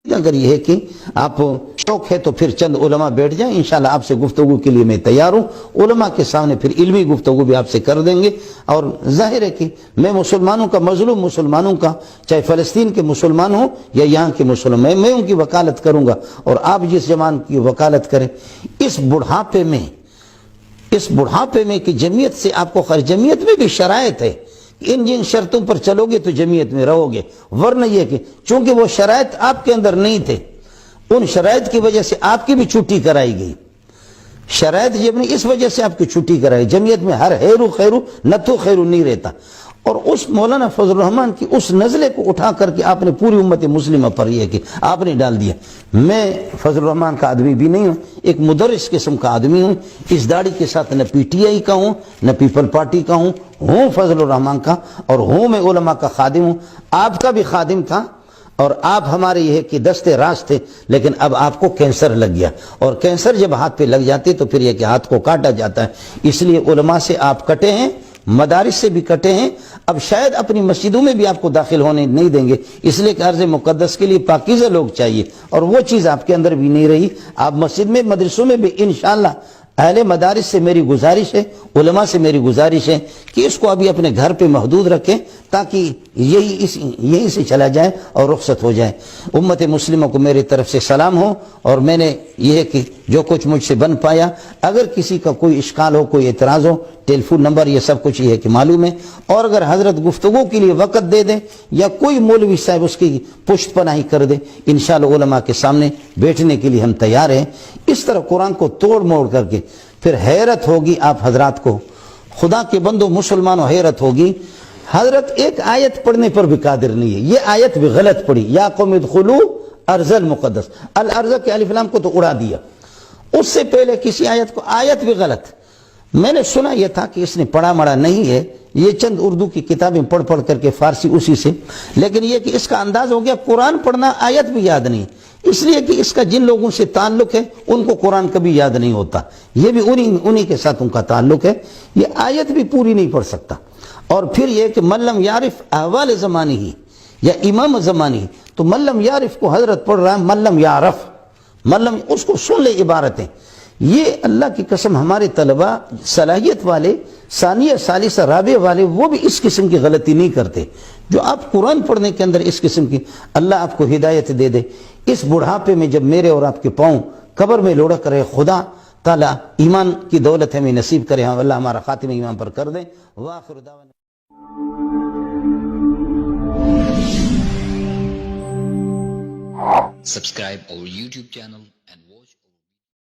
اگر یہ ہے کہ آپ شوق ہے تو پھر چند علماء بیٹھ جائیں، انشاءاللہ آپ سے گفتگو کے لیے میں تیار ہوں، علماء کے سامنے پھر علمی گفتگو بھی آپ سے کر دیں گے۔ اور ظاہر ہے کہ میں مسلمانوں کا، مظلوم مسلمانوں کا، چاہے فلسطین کے مسلمان ہوں یا یہاں کے مسلمان، میں ان کی وکالت کروں گا، اور آپ جس جماعت کی وکالت کریں۔ اس بڑھاپے میں کہ جمعیت سے آپ کو خرچ، جمعیت میں بھی شرائط ہے، ان جن شرطوں پر چلو گے تو جمعیت میں رہو گے، ورنہ یہ کہ چونکہ وہ شرائط آپ کے اندر نہیں تھے، ان شرائط کی وجہ سے آپ کی بھی چھٹی کرائی گئی، شرائط جب نہیں اس وجہ سے آپ کی چھٹی کرائی۔ جمعیت میں ہر خیرو نتو خیرو نہیں رہتا، اور اس مولانا فضل الرحمن کی اس نزلے کو اٹھا کر کے آپ نے پوری امت مسلمہ پر یہ کہ آپ نے ڈال دیا۔ میں فضل الرحمن کا آدمی بھی نہیں ہوں، ایک مدرس قسم کا آدمی ہوں، اس داڑھی کے ساتھ نہ پی ٹی آئی کا ہوں نہ پیپل پارٹی کا ہوں فضل الرحمن کا، اور ہوں میں علماء کا خادم ہوں، آپ کا بھی خادم تھا، اور آپ ہمارے یہ کہ دستے راست تھے، لیکن اب آپ کو کینسر لگ گیا، اور کینسر جب ہاتھ پہ لگ جاتے تو پھر یہ کہ ہاتھ کو کاٹا جاتا ہے، اس لیے علماء سے آپ کٹے ہیں، مدارس سے بھی کٹے ہیں، اب شاید اپنی مسجدوں میں بھی آپ کو داخل ہونے نہیں دیں گے، اس لیے کہ عرض مقدس کے لیے پاکیزہ لوگ چاہیے، اور وہ چیز آپ کے اندر بھی نہیں رہی۔ آپ مسجد میں، مدرسوں میں بھی انشاءاللہ اہل مدارس سے میری گزارش ہے، علماء سے میری گزارش ہے کہ اس کو ابھی اپنے گھر پہ محدود رکھیں، تاکہ یہی سے چلا جائے اور رخصت ہو جائے۔ امت مسلمہ کو میری طرف سے سلام ہو، اور میں نے یہ کہ جو کچھ مجھ سے بن پایا، اگر کسی کا کوئی اشکال ہو، کوئی اعتراض ہو، ٹیلی فون نمبر یہ سب کچھ یہ ہے کہ معلوم ہے، اور اگر حضرت گفتگو کے لیے وقت دے دیں یا کوئی مولوی صاحب اس کی پشت پناہی کر دے، انشاءاللہ علماء کے سامنے بیٹھنے کے لیے ہم تیار ہیں۔ اس طرح قرآن کو توڑ موڑ کر کے پھر حیرت ہوگی آپ حضرات کو، خدا کے بندو مسلمانوں حیرت ہوگی، حضرت ایک آیت پڑھنے پر بھی قادر نہیں ہے، یہ آیت بھی غلط پڑھی، یا قوم ادخلوا ارض المقدس، الارض کے الف لام کو تو اڑا دیا، اس سے پہلے کسی آیت کو، آیت بھی غلط۔ میں نے سنا یہ تھا کہ اس نے پڑھا مڑا نہیں ہے، یہ چند اردو کی کتابیں پڑھ کر کے فارسی اسی سے، لیکن یہ کہ اس کا انداز ہو گیا قرآن پڑھنا، آیت بھی یاد نہیں، اس لیے کہ اس کا جن لوگوں سے تعلق ہے ان کو قرآن کبھی یاد نہیں ہوتا، یہ بھی انہی کے ساتھ ان کا تعلق ہے، یہ آیت بھی پوری نہیں پڑھ سکتا۔ اور پھر یہ کہ من لم یعرف احوال زمانی ہی یا امام زمانی، تو من لم یعرف کو حضرت پڑھ رہا ہے من لم یعرف، اس کو سن لے عبارتیں۔ یہ اللہ کی قسم ہمارے طلبہ صلاحیت والے، ثانیہ ثالثہ رابعہ والے، وہ بھی اس قسم کی غلطی نہیں کرتے، جو آپ قرآن پڑھنے کے اندر اس قسم کی، اللہ آپ کو ہدایت دے دے۔ اس بڑھاپے میں جب میرے اور آپ کے پاؤں قبر میں لڑک رہے، خدا تعالیٰ ایمان کی دولت ہمیں نصیب کرے، اللہ ہمارا خاتمہ ایمان پر کر دیں۔ وآخر دعوانا Subscribe our YouTube channel and